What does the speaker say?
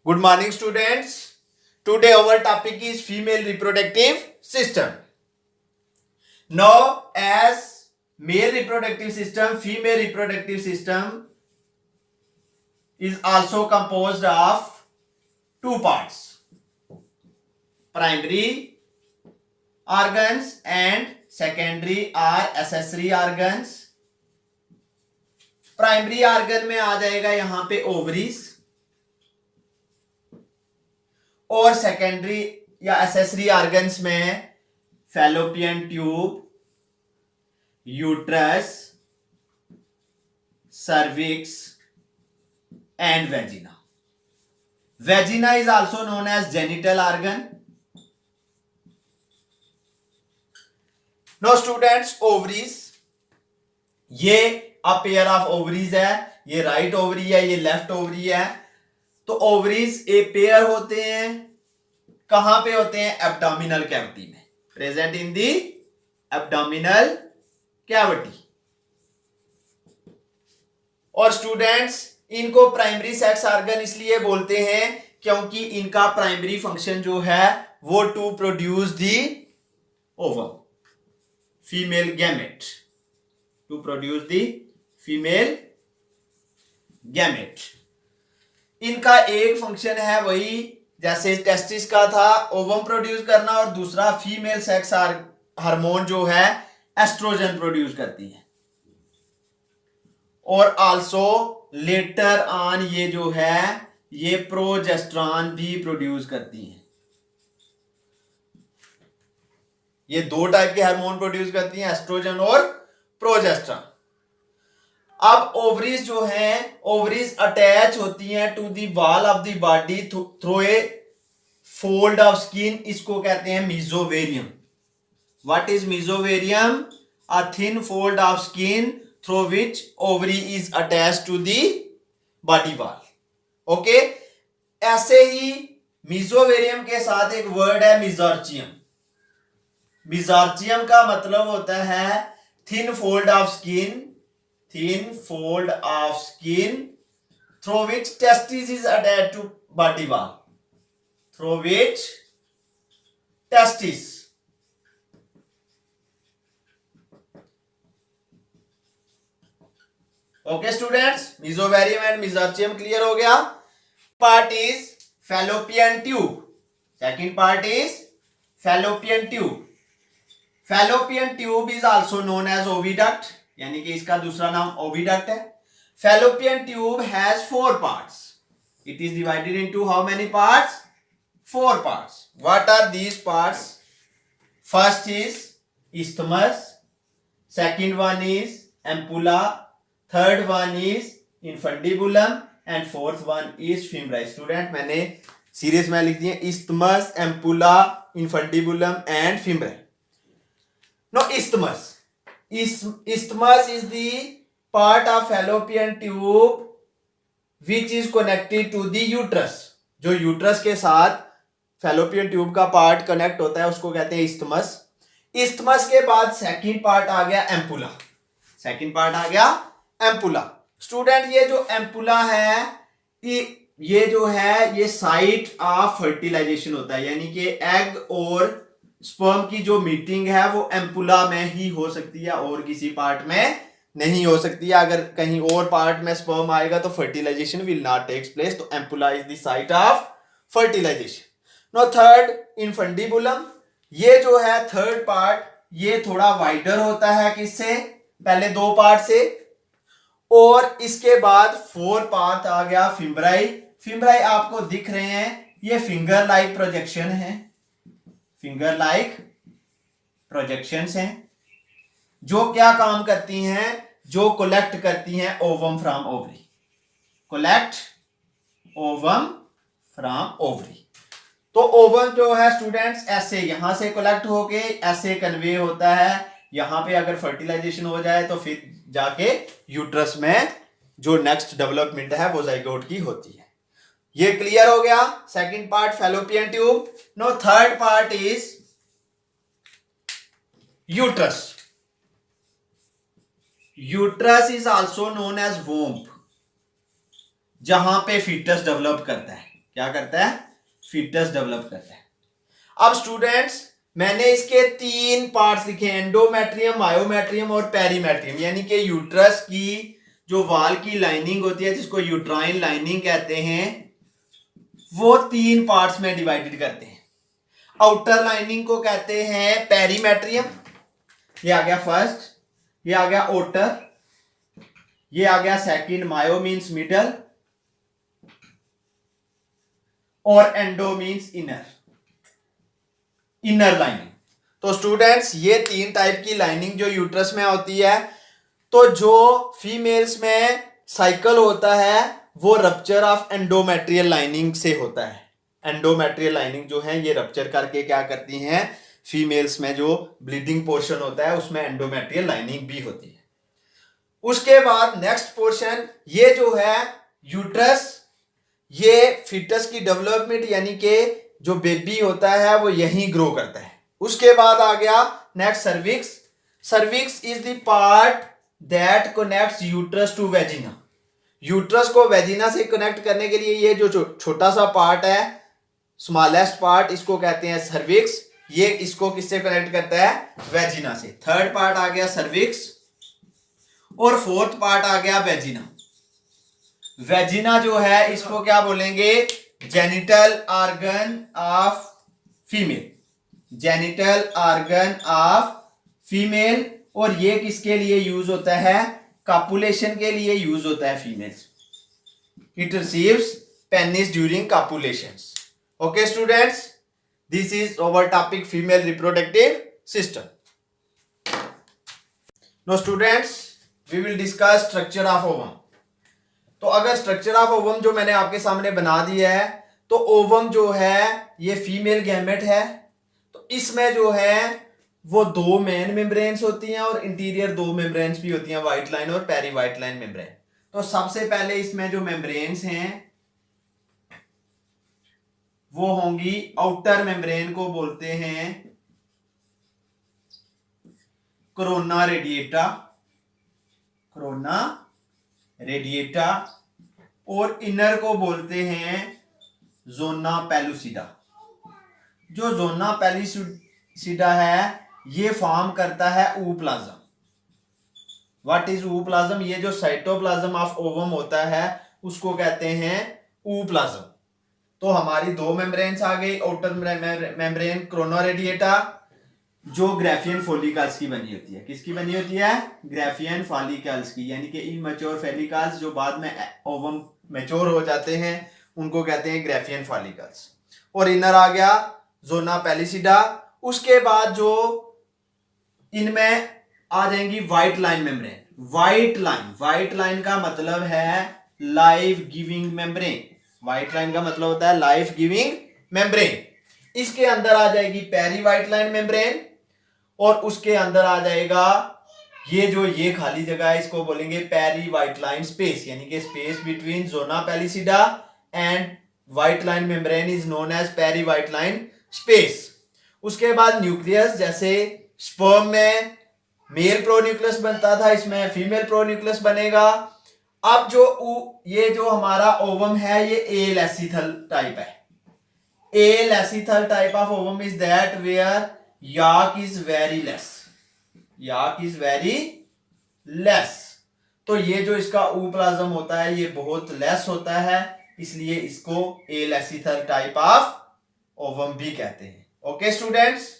Good morning, students. Today our topic is female reproductive system. Now, as male reproductive system, female reproductive system is also composed of two parts: primary organs and secondary or accessory organs. Primary organ में आ जाएगा यहां पे ovaries, और secondary या accessory organs में fallopian tube, uterus, cervix and vagina. Vagina is also known as genital organ. Now students, ovaries, ये a pair of ovaries है. ये राइट ओवरी है, ये लेफ्ट ओवरी है. तो ओवरीज ए पेयर होते हैं. कहां पे होते हैं? एब्डोमिनल कैविटी में, present in the abdominal cavity. और स्टूडेंट्स, इनको प्राइमरी सेक्स ऑर्गन इसलिए बोलते हैं क्योंकि इनका प्राइमरी फंक्शन जो है वो to produce the ovum, female gamete, to produce the female gamete. इनका एक फंक्शन है वही जैसे टेस्टिस का था, ओवम प्रोड्यूस करना, और दूसरा फीमेल सेक्स हार्मोन जो है एस्ट्रोजन प्रोड्यूस करती है. और आल्सो लेटर ऑन ये जो है ये प्रोजेस्टेरॉन भी प्रोड्यूस करती है. ये दो टाइप के हार्मोन प्रोड्यूस करती हैं, एस्ट्रोजन और प्रोजेस्टेरॉन. अब ओवरीज जो हैं, ओवरीज अटैच होती हैं to the wall of the body through a fold of skin. इसको कहते हैं mesovarium. What is mesovarium? A thin fold of skin through which ovary is attached to the body wall. Okay, ऐसे ही मीजोवेरियम के साथ एक वर्ड है मिजोर्चियम. मिजोर्चियम का मतलब होता है thin fold of skin, thin fold of skin through which testis is attached to body wall, through which testis. Okay students, mesothelium and mesorchium clear हो गया. Part is fallopian tube. Second part is fallopian tube. Fallopian tube is also known as oviduct, यानी कि इसका दूसरा नाम oviduct है. Fallopian tube has 4 parts. It is divided into how many parts? 4 parts. What are these parts? First is isthmus, second one is ampulla, third one is infundibulum and fourth one is femori. Student, मैंने series में लिख दिए isthmus, ampulla, infundibulum and femori. No isthmus. Isthmus is the part of fallopian tube which is connected to the uterus. जो uterus के साथ fallopian tube का part connect होता है उसको कहते हैं isthmus. isthmus के बाद सेकंड पार्ट आ गया एम्पुला. सेकंड पार्ट आ गया एम्पुला. स्टूडेंट, ये जो एम्पुला है ये जो है ये साइट ऑफ फर्टिलाइजेशन होता है, यानी कि एग और स्पर्म की जो मीटिंग है वो एम्पुला में ही हो सकती है और किसी पार्ट में नहीं हो सकती है. अगर कहीं और पार्ट में स्पर्म आएगा तो fertilization will not takes place. तो ampulla is the site of fertilization. No third, infundibulum. ये जो है थर्ड पार्ट, ये थोड़ा वाइडर होता है किससे? पहले 2 पार्ट से. और इसके बाद 4 पार्ट आ गया फिम्ब्राई. फिम्ब्राई आपको दिख रहे हैं, ये फिंगर लाइक प्रोजेक्शन है, फिंगर लाइक प्रोजेक्शंस हैं जो क्या काम करती हैं? जो कलेक्ट करती हैं ovum from ovary. Collect ovum from ovary. तो ओवम जो है स्टूडेंट्स ऐसे यहां से कलेक्ट होके ऐसे कन्वे होता है. यहां पे अगर फर्टिलाइजेशन हो जाए तो फिर जाके यूट्रस में जो नेक्स्ट डेवलपमेंट है वो जाइगोट की होती है. ये क्लियर हो गया. Second part fallopian tube. No third part is uterus. Uterus is also known as womb, जहां पे फीटस डेवलप करता है. क्या करता है? फीटस डेवलप करता है। अब स्टूडेंट्स मैंने इसके 3 पार्ट्स लिखे हैं, एंडोमेट्रियम, मायोमेट्रियम और पेरीमेट्रियम, यानी कि यूट्रस की जो वाल की लाइनिंग होती है जिसको यूट्राइन लाइनिंग कहते हैं, वो 3 पार्ट्स में डिवाइडेड करते हैं। आउटर लाइनिंग को कहते हैं पेरीमेट्रियम, ये आ गया फर्स्ट, ये आ गया ओटर, ये आ गया सेकंड, मायो मीन्स मिडल और एंडो मीन्स इनर लाइनिंग। तो स्टूडेंट्स ये 3 टाइप की लाइनिंग जो यूट्रस में होती है, तो जो फीमेल्स में साइकिल होता है वो रप्चर ऑफ एंडोमेट्रियल लाइनिंग से होता है। एंडोमेट्रियल लाइनिंग जो है ये रप्चर करके क्या करती हैं, फीमेल्स में जो ब्लीडिंग पोर्शन होता है उसमें एंडोमेट्रियल लाइनिंग भी होती है। उसके बाद नेक्स्ट पोर्शन, ये जो है यूट्रस, ये फीटस की डेवलपमेंट यानी कि जो बेबी होता है वो यहीं ग्रो करता है। उसके बाद आ गया next cervix. Cervix is the part that connects uterus to vagina. Uterus को वेजिना से कनेक्ट करने के लिए ये जो छोटा सा पार्ट है, स्मॉलेस्ट पार्ट, इसको कहते हैं सर्विक्स। ये इसको किससे कनेक्ट करता है? वेजिना से। थर्ड पार्ट आ गया सर्विक्स और फोर्थ पार्ट आ गया वेजिना। वेजिना जो है इसको क्या बोलेंगे? Genital organ of female, genital organ of female. और ये किसके लिए यूज होता है? कॉपुलेशन के लिए यूज होता है females. It receives penis during copulations. Okay students, this is our topic female reproductive system. No students, we will discuss structure of ovum. तो अगर स्ट्रक्चर ऑफ ओवम जो मैंने आपके सामने बना दिया है, तो ओवम जो है ये फीमेल गैमेट है। तो इसमें जो है वो 2 मेन मेम्ब्रेन्स होती हैं और इंटीरियर 2 मेम्ब्रेन्स भी होती हैं, व्हाइट लाइन और पेरी व्हाइट लाइन मेम्ब्रेन। तो सबसे पहले इसमें जो मेम्ब्रेन्स हैं वो होंगी, आउटर मेम्ब्रेन को बोलते हैं कोरोना रेडिएटा, कोरोना रेडिएटा, और इनर को बोलते हैं जोना पेलुसिडा। जो जोना पेलुसिडा है ये फॉर्म करता है ooप्लाज्म। What is ooप्लाज्म? ये जो साइटोप्लाज्म ऑफ ओवम होता है उसको कहते हैं ooप्लाज्म। तो हमारी 2 मेम्ब्रेन्स आ गई, आउटर मेम्ब्रेन कोरोना रेडिएटा जो ग्राफियन फॉलिकल्स की बनी होती है। किसकी बनी होती है? ग्राफियन फॉलिकल्स की, यानी कि इमैच्योर फॉलिकल्स जो बाद में ओवम मैच्योर हो जाते हैं उनको कहते हैं ग्राफियन फॉलिकल्स। और इनर आ गया जोना पेलुसिडा। उसके बाद जो इनमें आ जाएंगी white line membrane. White line का मतलब है life giving membrane. White line का मतलब होता है लाइफ गिविंग मेम्ब्रेन। इसके अंदर आ जाएगी पेरी व्हाइट लाइन मेम्ब्रेन और उसके अंदर आ जाएगा ये खाली जगह है, इसको बोलेंगे पेरी व्हाइट लाइन स्पेस, यानी कि space between zona pellucida and vitelline membrane is known as perivitelline space. उसके बाद न्यूक्लियस, जैसे स्पर्म में मेल प्रोन्यूक्लियस बनता था, इसमें फीमेल प्रोन्यूक्लियस बनेगा। अब ये जो हमारा ओवम है ये एलेसिथल टाइप है। Alecithal type of ovum is that where yolk is very less, yolk is very less. तो ये जो इसका ooप्लाज्म होता है ये बहुत लेस होता है, इसलिए इसको एलेसिथल टाइप ऑफ ओवम भी कहते हैं। Okay students.